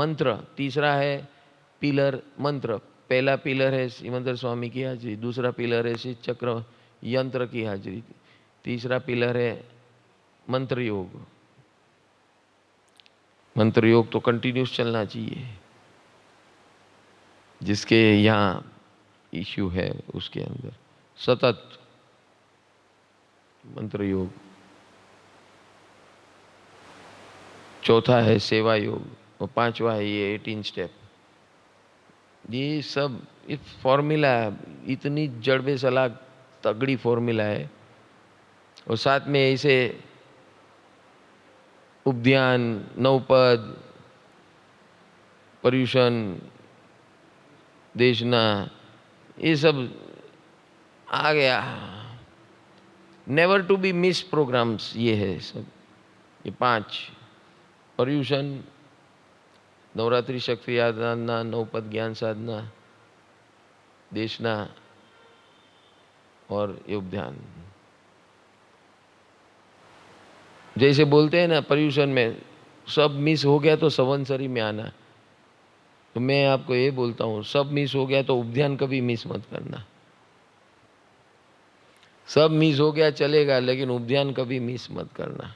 मंत्र, तीसरा है पिलर मंत्र। पहला पिलर है सिमंदर स्वामी की हाजिरी, दूसरा पिलर है श्री चक्र यंत्र की हाजिरी, तीसरा पिलर है मंत्र योग। मंत्र योग तो कंटिन्यूस चलना चाहिए, जिसके यहाँ इश्यू है उसके अंदर सतत मंत्र योग। चौथा है सेवा योग और पांचवा है ये 18 स्टेप। ये सब ये फॉर्मूला इतनी जड़ बेसलाक तगड़ी फॉर्मूला है, और साथ में ऐसे उपध्यान, नवपद, पर्युषण, देशना, ये सब आ गया। Never to be miss programmes ये है सब, ये 5 पर्युषण, नवरात्रि शक्ति आराधना, नवपद ज्ञान साधना, देशना और योग ध्यान। जैसे बोलते हैं ना पर्युषण में सब मिस हो गया तो संवत्सरी में आना, तो मैं आपको ये बोलता हूँ सब मिस हो गया तो उपध्यान कभी मिस मत करना। सब मिस हो गया चलेगा, लेकिन उपध्यान कभी मिस मत करना।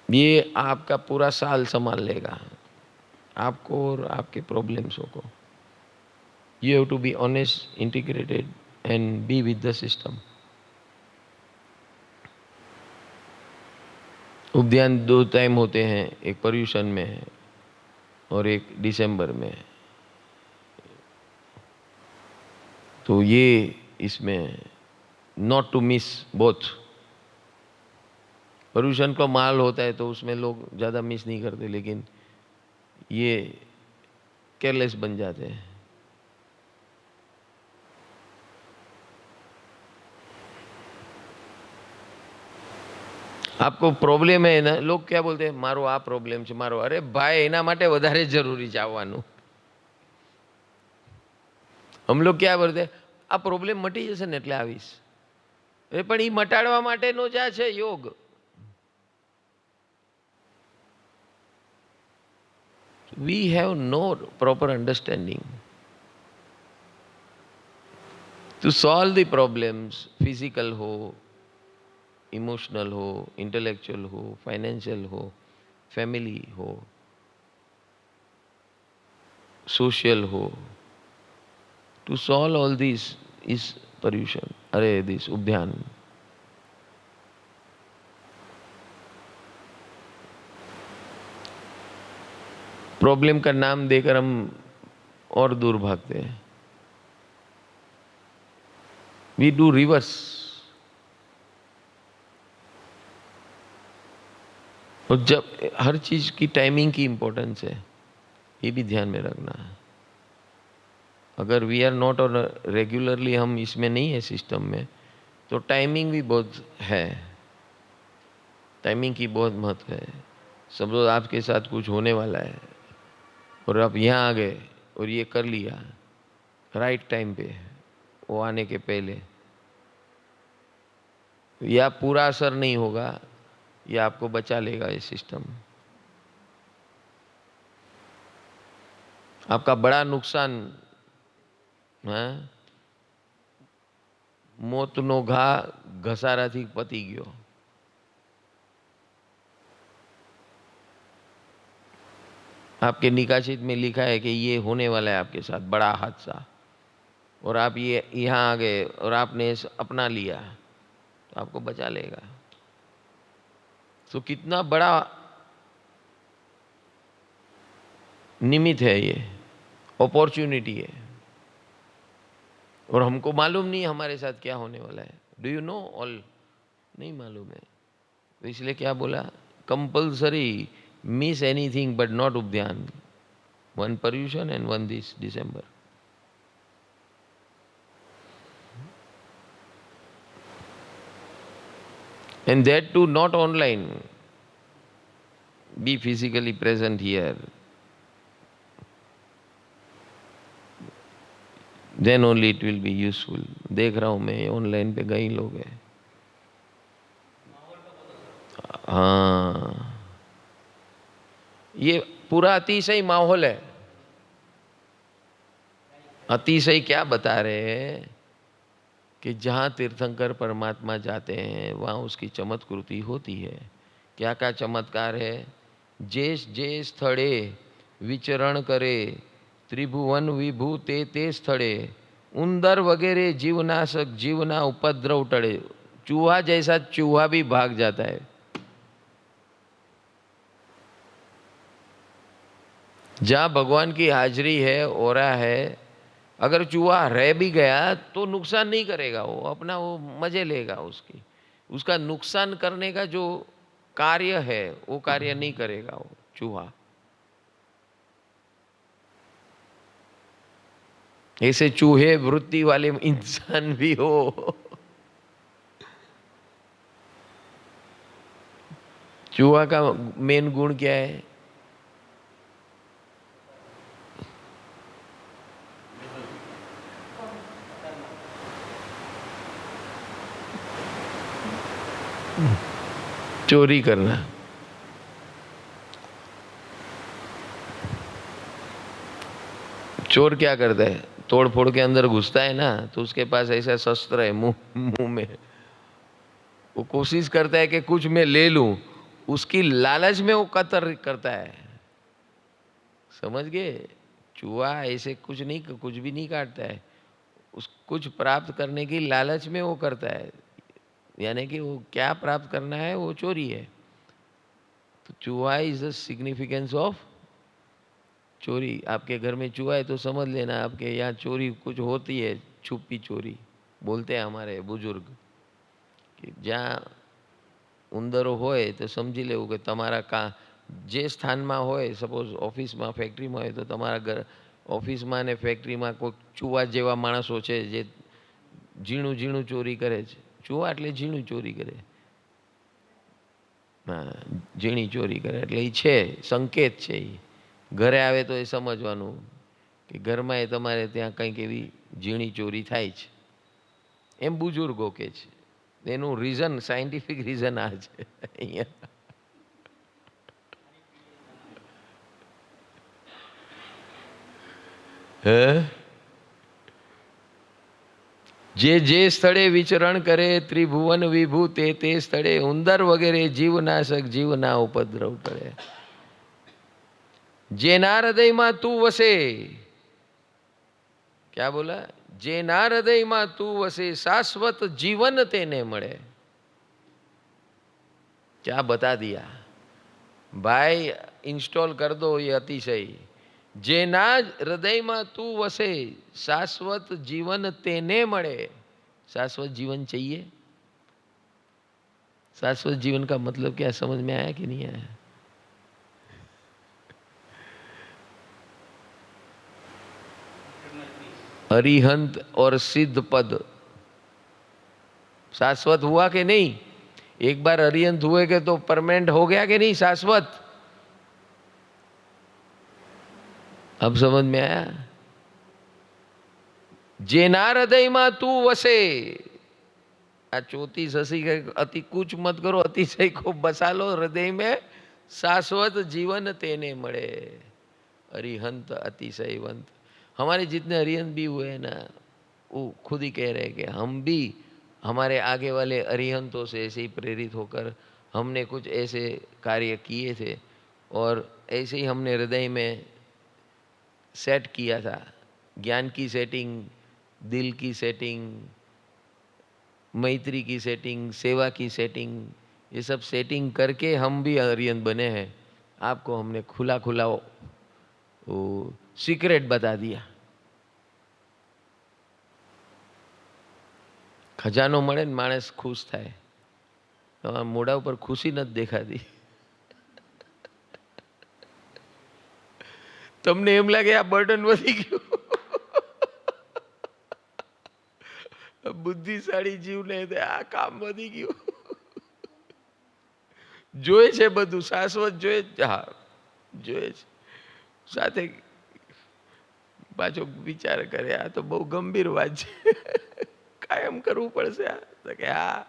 ये आपका पूरा साल संभाल लेगा आपको और आपके प्रॉब्लम्सों को। You have to be honest, integrated and be with the system. उपध्यान 2 टाइम होते हैं, एक पर्युषण में है और एक दिसंबर में है। तो ये इसमें not to miss both. Paryushan का माल होता है तो उसमें लोग ज़्यादा मिस नहीं करते, लेकिन ये केयरलेस बन जाते हैं। आपको प्रॉब्लम है ना, लोग क्या बोलते हैं मारो आ प्रॉब्लम છે મારો। અરે ભાઈ એના માટે વધારે જરૂરી છે આવવાનું। हम लोग क्या बोलते हैं આ પ્રોબ્લેમ મટી જશે ને એટલે આવીશ। અરે પણ એ મટાડવા માટેનો જ આ છે યોગ। We have no proper understanding to solve the problems, physical हो, इमोशनल हो, इंटेलेक्चुअल हो, फाइनेंशियल हो, फैमिली हो, सोशल हो। To solve all this is Paryushan, अरे दिस उपध्यान। प्रॉब्लम का नाम देकर हम और दूर भागते हैं। We do reverse. और जब हर चीज की टाइमिंग की इंपॉर्टेंस है, ये भी ध्यान में रखना है। अगर वी आर नॉट और रेगुलरली हम इसमें नहीं है सिस्टम में, तो टाइमिंग भी बहुत है, टाइमिंग की बहुत महत्व है। समझो आपके साथ कुछ होने वाला है और आप यहाँ आ गए और ये कर लिया राइट टाइम पे, वो आने के पहले, या पूरा असर नहीं होगा, ये आपको बचा लेगा ये सिस्टम। आपका बड़ा नुकसान है મોતનો ઘા ઘસારાથી પતી ગયો। आपके निकासित में लिखा है कि ये होने वाला है आपके साथ बड़ा हादसा, और आप ये यहाँ आ गए और आपने अपना लिया, तो आपको बचा लेगा। तो कितना बड़ा निमित्त है ये, अपॉर्चुनिटी है, और हमको मालूम नहीं हमारे साथ क्या होने वाला है। Do you know all? नहीं मालूम है। तो इसलिए क्या बोला, compulsory miss anything but not उपध्यान, 1 Paryushana and 1 this December. And that too not online. Be physically present here. Then only it will be useful. देख रहा हूँ मैं ऑनलाइन पे कई लोग हैं। हाँ, ये पूरा अतिशय माहौल है। अतिशय क्या बता रहे हैं कि जहाँ तीर्थंकर परमात्मा जाते हैं वहाँ उसकी चमत्कृति होती है। क्या क्या चमत्कार है? जे स्थले विचरण करे त्रिभुवन विभू ते स्थले उंदर वगैरह जीवनाशक जीवना उपद्रव टड़े। चूहा जैसा चूहा भी भाग जाता है। जहाँ भगवान की हाजिरी है, ओरा है, अगर चूहा रह भी गया तो नुकसान नहीं करेगा, वो अपना वो मजे लेगा। उसका नुकसान करने का जो कार्य है वो कार्य नहीं करेगा वो चूहा। ऐसे चूहे वृत्ति वाले इंसान भी हो। चूहा का मेन गुण क्या है? चोरी करना। चोर क्या करता है? तोड़ फोड़ के अंदर घुसता है ना, तो उसके पास ऐसा शस्त्र है मुंह मुंह में। वो कोशिश करता है कि कुछ मैं ले लूं, उसकी लालच में वो कतर करता है। समझ गए? चूहा ऐसे कुछ भी नहीं काटता है, उस कुछ प्राप्त करने की लालच में वो करता है। यानी कि वो क्या प्राप्त करना है वो चोरी है। तो चूहा इज द सिग्निफिकेंस ऑफ चोरी। आपके घर में चूहा है तो समझ लेना आपके यहाँ चोरी कुछ होती है, छुपी चोरी। बोलते हैं हमारे बुजुर्ग कि जहाँ ઉંદરો હોય તો સમજી લેવું કે તમારા જે સ્થાનમાં હોય, સપોઝ ઓફિસમાં ફેક્ટરીમાં હોય તો તમારા ઘર ઓફિસમાં ને ફેક્ટરીમાં કોઈ ચૂવા જેવા માણસો છે જે ઝીણું ઝીણું ચોરી કરે છે। ચૂવા એટલે ઝીણું ચોરી કરે। હા, ઝીણી ચોરી કરે એટલે એ છે સંકેત છે। એ ઘરે આવે તો એ સમજવાનું કે ઘરમાં એ તમારે ત્યાં કંઈક એવી ઝીણી ચોરી થાય છે, એમ બુજુર્ગો કહે છે। એનું રીઝન સાયન્ટિફિક રીઝન આ છે અહીંયા। જે સ્થળે વિચરણ કરે ત્રિભુવન વિભુ તે સ્થળે ઉંદર વગેરે જીવનાશક જીવના ઉપદ્રવ કરે। જેના હૃદયમાં તું વસે, क्या बोला? જેના હૃદયમાં તું વસે शाश्वत जीवन तेने મળે। क्या बता दिया भाई? इंस्टॉल कर दो ये अतिशय। જેના હૃદયમાં તું વસે शाश्वत जीवन तेने મળે। शाश्वत जीवन चाहिए? शाश्वत जीवन का मतलब क्या समझ में आया कि नहीं आया? अरिहंत और सिद्ध पद शाश्वत हुआ कि नहीं? एक बार अरिहंत हुए के तो परमानेंट हो गया कि नहीं शाश्वत? अब समझ में आया? જેના હૃદયમાં તું વસે, आ चौथी शशि का अति कुछ मत करो, अतिशय को बसा लो हृदय में, शाश्वत जीवन तेने મળે। अरिहंत अतिशयवंत। हमारे जितने अरिहंत भी हुए हैं ना, वो खुद ही कह रहे हैं कि हम भी हमारे आगे वाले अरिहंतों से ऐसे ही प्रेरित होकर हमने कुछ ऐसे कार्य किए थे और ऐसे ही हमने हृदय में सेट किया था। ज्ञान की सेटिंग, दिल की सेटिंग, मैत्री की सेटिंग, सेवा की सेटिंग, ये सब सेटिंग करके हम भी अरिहंत बने हैं। आपको हमने खुला खुला वो सीक्रेट बता दिया। खजानो મળે ને માણસ ખુશ થાય, તમારા મોઢા ઉપર ખુશી નથી દેખાતી। તમને એમ લાગે આ બર્ડન વધી ગયું। બુદ્ધિશાળી જીવને આ કામ વધી ગયું। જોયે છે બધું શાશ્વત જોયે છે। હા જોયે છે, સાથે પાછો વિચાર કરે આ તો બહુ ગંભીર વાત છે, કાયમ કરવું પડશે આ। તો કે હા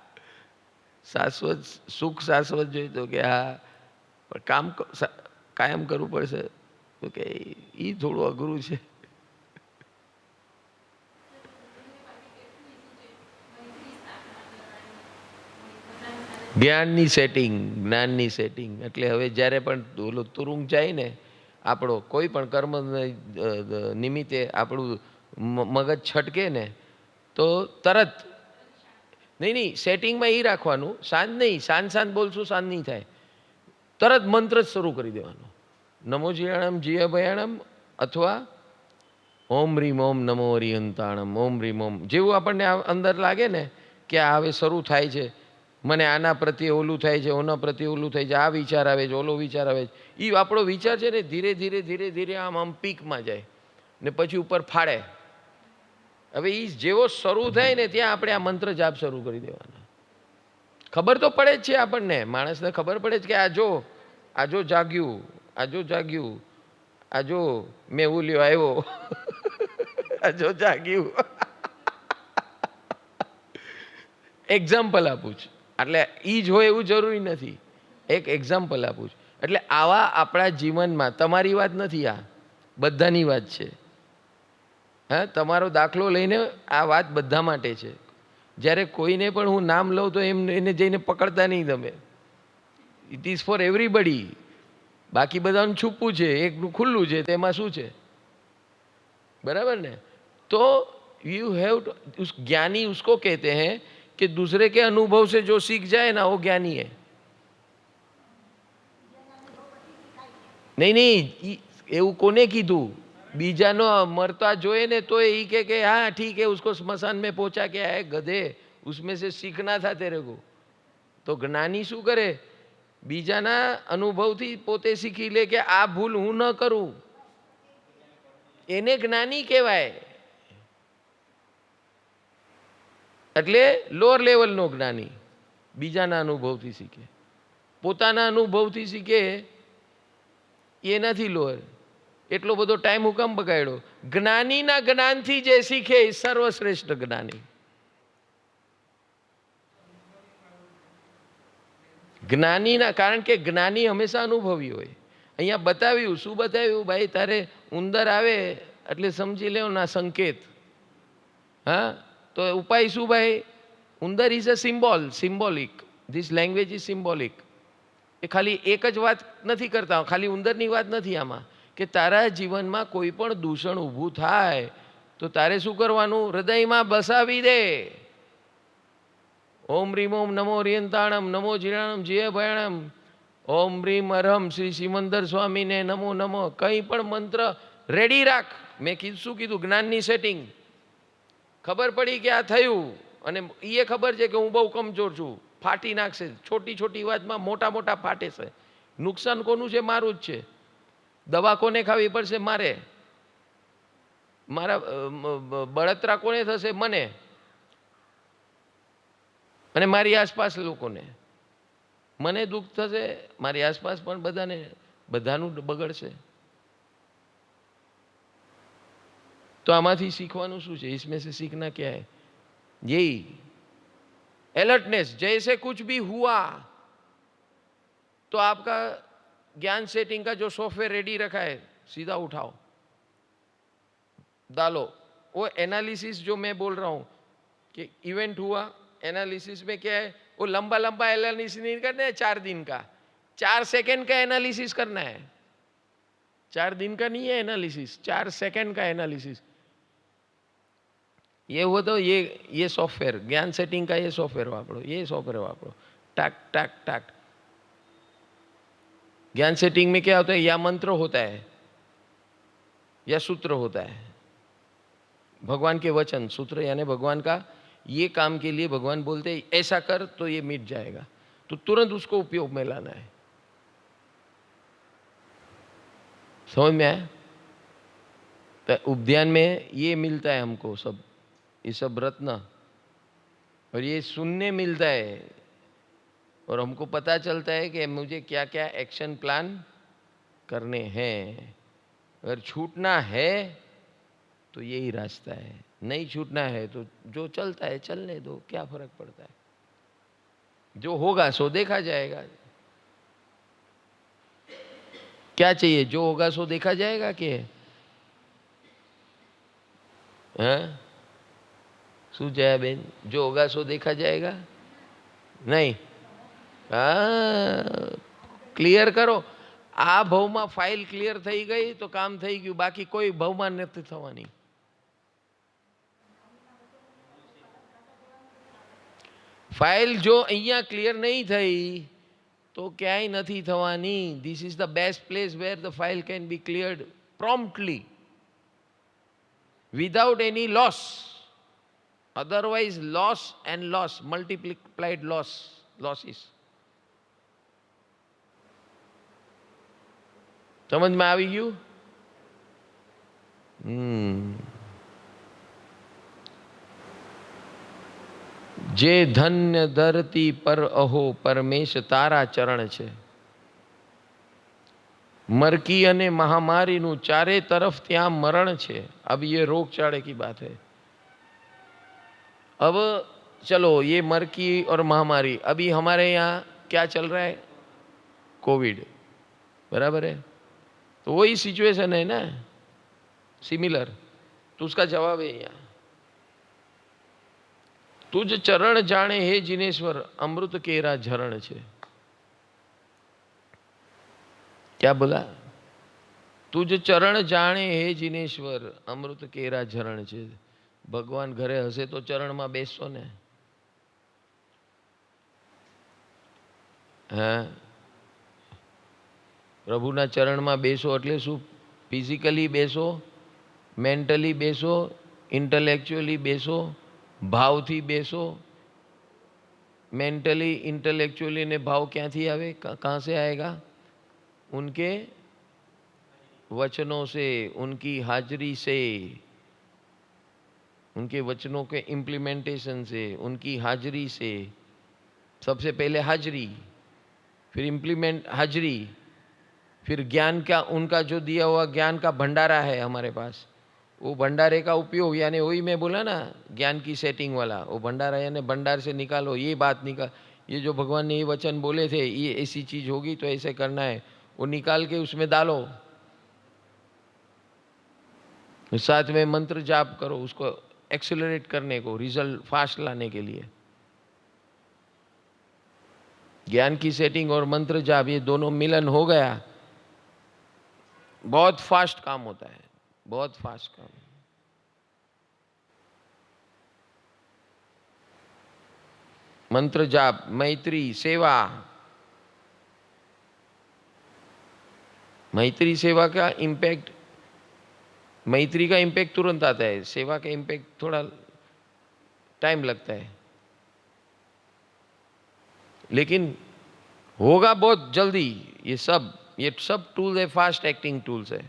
શાશ્વત સુખ શાશ્વત જોઈએ તો કે હા, પણ કામ કાયમ કરવું પડશે? તો કે એ થોડું અઘરું છે. જ્ઞાનની સેટિંગ, જ્ઞાનની સેટિંગ. એટલે હવે જ્યારે પણ ઓલો તુરુંગ જાય ને, આપણો કોઈ પણ કર્મ નિમિત્તે આપણું મગજ છટકે ને, તો તરત નહીં, સેટિંગમાં એ રાખવાનું. શાંત નહીં, શાંત બોલશું, શાંત નહીં થાય. તરત મંત્ર જ શરૂ કરી દેવાનો. નમો જીયાણમ જીય ભયાણમ, અથવા ઓમ રીમ ઓમ નમો હરિહંતાણમ, ઓમ રીમ ઓમ. જેવું આપણને અંદર લાગે ને કે આ હવે શરૂ થાય છે, મને આના પ્રત્યે ઓલું થાય છે, ઓના પ્રત્યે ઓલું થાય છે, આ વિચાર આવે છે, ઓલો વિચાર આવે છે, એ આપણો વિચાર છે ને ધીરે ધીરે ધીરે ધીરે આમ પીકમાં જાય ને પછી ઉપર ફાડે. હવે એ જેવો શરૂ થાય ને ત્યાં આપણે આ મંત્ર જાપ શરૂ કરી દેવાના. ખબર તો પડે જ છે આપણને, માણસને ખબર પડે છે કે આજો જાગ્યું, આજો જાગ્યું, આજો મેહુલ્યો આવ્યો, આજો જાગ્યું. એક્ઝામ્પલ આપું છું, એટલે એ જ હોય એવું જરૂરી નથી. એક એક્ઝામ્પલ આપું છું. એટલે આવા આપણા જીવનમાં, તમારી વાત નથી, આ બધાની વાત છે. હા, તમારો દાખલો લઈને આ વાત બધા માટે છે. જ્યારે કોઈને પણ હું નામ લઉં તો એને જઈને પકડતા નહીં તમે. It is four everybody. બાકી બધાનું છુપું છે, એકનું ખુલ્લું છે, તેમાં શું છે? बराबर ने? तो यू हैव उस ज्ञानी उसको कहते हैं कि दूसरे के अनुभव से जो सीख जाए ना वो ज्ञानी है. नहीं, એવું કોને કીધું? બીજાનો મરતા જોઈએ ને તો એ કે હા ઠીક है उसको स्मशान में पहुंचा के आए गधे, उसमें से सीखना था तेरे को. તો જ્ઞાની શું કરે? બીજાના અનુભવથી પોતે શીખી લે કે આ ભૂલ હું ન કરું. એને જ્ઞાની કહેવાય. એટલે લોઅર લેવલનો જ્ઞાની બીજાના અનુભવથી શીખે. પોતાના અનુભવથી શીખે એનાથી લોઅર. એટલો બધો ટાઈમ હું કેમ બગાડ્યો? જ્ઞાનીના જ્ઞાનથી જે શીખે એ સર્વશ્રેષ્ઠ જ્ઞાની. જ્ઞાનીના, કારણ કે જ્ઞાની હંમેશા અનુભવી હોય. અહીંયા બતાવ્યું, શું બતાવ્યું? ભાઈ તારે ઉંદર આવે એટલે સમજી લેવાના સંકેત. હા, તો ઉપાય શું ભાઈ? ઉંદર is a symbolic. This language is symbolic. એ ખાલી એક જ વાત નથી કરતા, ખાલી ઉંદરની વાત નથી આમાં, કે તારા જીવનમાં કોઈ પણ દૂષણ ઊભું થાય તો તારે શું કરવાનું? હૃદયમાં બસાવી દે. ઓમ રીમ ઓમ નમો હરિયંતાણમ, નમો જીરાણમ જીય ભયાણમ, ઓમ રીમ અરહમ શ્રી સિમંદર સ્વામીને નમો નમો. કંઈ પણ મંત્ર રેડી રાખ. મેં શું કીધું? જ્ઞાનની સેટિંગ. ખબર પડી કે આ થયું, અને એ ખબર છે કે હું બહુ કમજોર છું, ફાટી નાખશે. છોટી છોટી વાતમાં મોટા મોટા ફાટે છે. નુકસાન કોનું છે? મારું જ છે. દવા કોને ખાવી પડશે? મારે. મારા બળતરા કોને થશે? મને અને મારી આસપાસ લોકોને. મને દુઃખ થશે, મારી આસપાસ પણ બધાનું બગડશે. तो आमाथी सीखवानुं शुं छे? इसमें से सीखना क्या है? यही अलर्टनेस. जैसे कुछ भी हुआ तो आपका ज्ञान सेटिंग का जो सॉफ्टवेयर रेडी रखा है सीधा उठाओ, डालो. वो एनालिसिस जो मैं बोल रहा हूं कि इवेंट हुआ, एनालिसिस में क्या है? वो लंबा लंबा एनालिसिस नहीं करना है 4 दिन का, 4 सेकंड का एनालिसिस करना है. 4 दिन का नहीं है एनालिसिस, 4 सेकंड का एनालिसिस. ये हुआ तो ये सॉफ्टवेयर, ज्ञान सेटिंग का ये सॉफ्टवेयर वापरो, ये सॉफ्टवेयर वापरो. टक टक टक. ज्ञान सेटिंग में क्या होता है? या मंत्र होता है या सूत्र होता है. भगवान के वचन, सूत्र यानी भगवान का, ये काम के लिए भगवान बोलते हैं ऐसा कर तो ये मिट जाएगा. तो तुरंत उसको उपयोग में लाना है. समझ में आया? तो उपध्यान में ये मिलता है हमको सब, ये सब रत्न, और ये सुनने मिलता है, और हमको पता चलता है कि मुझे क्या क्या एक्शन प्लान करने हैं. अगर छूटना है तो यही रास्ता है, नहीं छूटना है तो जो चलता है चलने दो, क्या फर्क पड़ता है? जो होगा सो देखा जाएगा. क्या क्या चाहिए? जो होगा सो देखा जाएगा कि શું જયા બેન? जो होगा सो देखा जाएगा? नहीं। ક્લિયર કરો. આ ભાવમાં ફાઇલ ક્લિયર થઈ ગઈ તો કામ થઈ ગયું, બાકી કોઈ ભાવમાં નથી થવાની. ફાઇલ જો અહીંયા ક્લિયર નહીં થઈ તો ક્યાંય નથી થવાની. This is the best place where the file can be cleared promptly without any loss. Otherwise loss and loss, multiplied losses. समझ में આવી ગયું? જે ધન્ય ધરતી પર અહો પરમેશ તારા ચરણ છે. मरकी અને महामारीનું ચારે तरफ ત્યાં मरण છે. अब ये रोगचाड़े की बात है. अब चलो ये मरकी और महामारी, अभी हमारे यहाँ क्या चल रहा है? कोविड, बराबर है? तो वही सिचुएशन है ना, सिमिलर. तो उसका जवाब है यहाँ, तुझ चरण जाने हे जिनेश्वर अमृत केरा झरण छे. क्या बोला? तुझ चरण जाने हे जिनेश्वर अमृत केरा झरण छे. भगवान घरे हसे तो चरण में बेसो ने. हाँ, प्रभुना चरण में बेसो એટલે શું? ફિઝિકલી બેસો, મેન્ટલી બેસો, इंटेलेक्चुअली बेसो, भावથી બેસો. मेंटली इंटेलेक्चुअली ने भाव ક્યાંથી આવે? कहाँ से आएगा? उनके वचनों से, उनकी हाजिरी से, उनके वचनों के इम्प्लीमेंटेशन से, उनकी हाजिरी से. सबसे पहले हाजिरी, फिर इम्प्लीमेंट हाजिरी, फिर ज्ञान का, उनका जो दिया हुआ ज्ञान का भंडारा है हमारे पास, वो भंडारे का उपयोग, यानी वही मैं बोला ना ज्ञान की सेटिंग वाला, वो भंडारा यानी भंडार से निकालो, ये बात निकाल, ये जो भगवान ने ये वचन बोले थे, ये ऐसी चीज होगी तो ऐसे करना है, वो निकाल के उसमें डालो. साथ में मंत्र जाप करो उसको एक्सेलरेट करने को, रिजल्ट फास्ट लाने के लिए. ज्ञान की सेटिंग और मंत्र जाप, ये दोनों मिलन हो गया, बहुत फास्ट काम होता है, बहुत फास्ट काम. मंत्र जाप, मैत्री, सेवा. मैत्री सेवा का इम्पैक्ट, मैत्री का इम्पैक्ट तुरंत आता है, सेवा का इम्पैक्ट थोड़ा टाइम लगता है, लेकिन होगा बहुत जल्दी. ये सब टूल्स है, फास्ट एक्टिंग टूल्स है.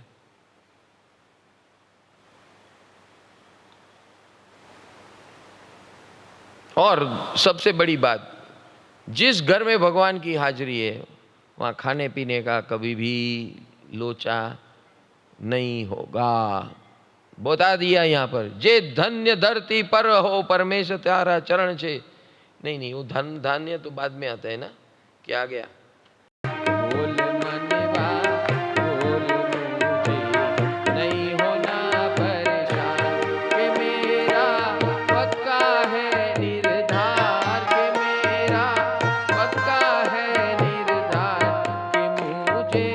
और सबसे बड़ी बात, जिस घर में भगवान की हाजिरी है वहाँ खाने पीने का कभी भी लोचा नहीं होगा. बता दिया यहाँ पर, जे धन्य धरती पर हो परमेश त्यारा चरण छे. नहीं, वो धन धान्य तो बाद में आता है ना. क्या आ गया? बोल मनवा बोल मुझे, नहीं होना परेशान, कि मेरा पक्का है निर्धार, कि मेरा पक्का है निर्धार, कि मुझे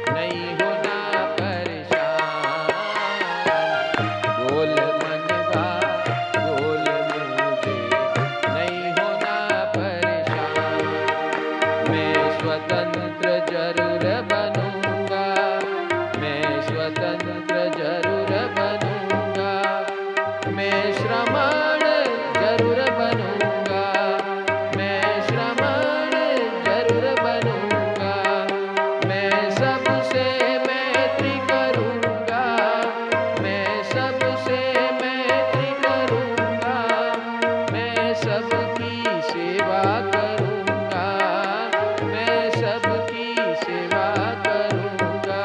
नहीं होना परेशान. बोल मनवा बोल मुझे, नहीं होना परेशान. मैं स्वतंत्र जरूर बनूंगा, मैं स्वतंत्र जरूर बनूंगा, मैं श्रमण जरूर बनूंगा, मैं श्रमण जरूर बनूंगा, मैं सबसे मैत्री करूंगा, मैं सबसे मैत्री करूंगा, मैं सबकी सेवा करूंगा, मैं सबकी सेवा करूंगा,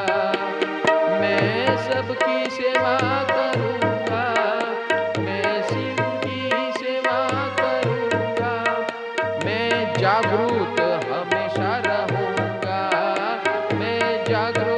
मैं सबकी सेवा करूंगा, मैं शिव की सेवा करूंगा, मैं जागरूक हमेशा रहूंगा, मैं जागरूक